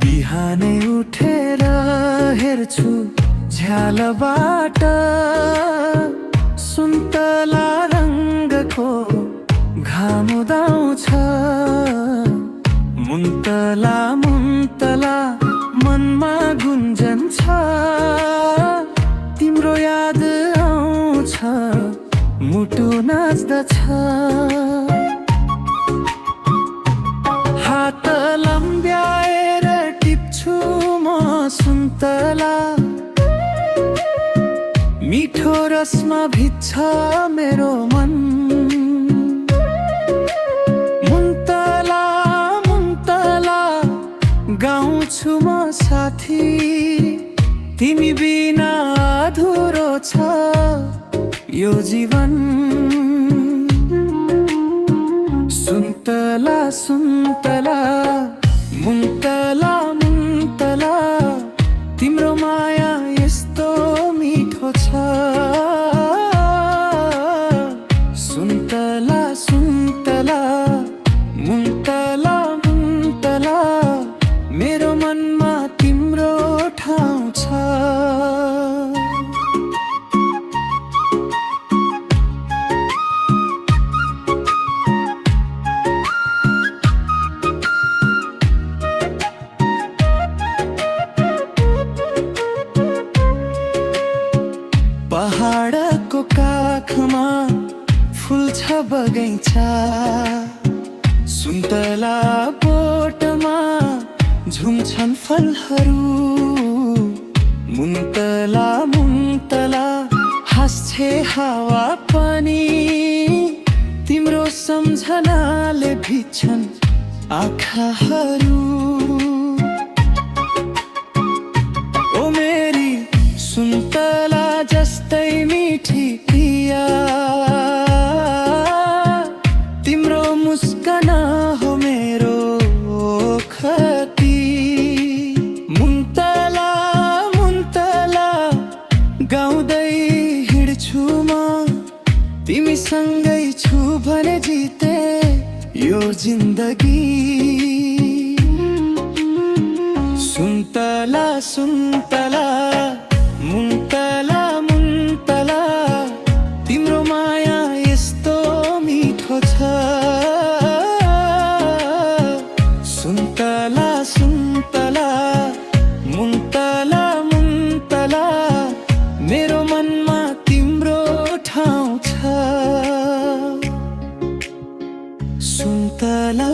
बिहानै उठेर हेर्छु झ्यालबाट सुन्तला रङ्गको घाम उदाउँछ। मुन्तला मुन्तला मनमा गुन्जन्छ, तिम्रो याद आउँछ, मुटु नाच्दछ। हात लम्ब्याएर टिप्छु म सुन्तला, मिठो रसमा भिज्छ मेरो मन। मुन्तला मुन्तला गाउँछु म साथी, तिमी बिना अधुरो छ यो जीवन। सुन्तला सुन्तला मुन्तला मुन्तला, तिम्रो माया यस्तो मिठो छ। सुन्तला सुन्तला मुन्तला मुन्तला, मेरो मनमा तिम्रो ठाउँ छ। पहाडको काखमा फुल्छ बगैँचा, सुन्तला बोटमा झुम्छन् फलहरू। मुन्तला मुन्तला हाँस्छे हावा पनि, तिम्रो सम्झनाले भिज्छन् आँखाहरू। ओ मेरी सुन्तला जस्तै मिठी प्रिया, तिम्रो मुस्कान हो मेरो खती। मुन्तला मुन्तला गाउँदै हिँड्छु म, तिमीसँगै छु भने जिते यो जिन्दगी। सुन्तला सुन्तला मुन्तला मुन्तला, तिम्रो माया यस्तो मिठो छ। सुन्तला सुन्तला मुन्तला मुन्तला, मेरो मनमा तिम्रो ठाउँ छ। सुन्तला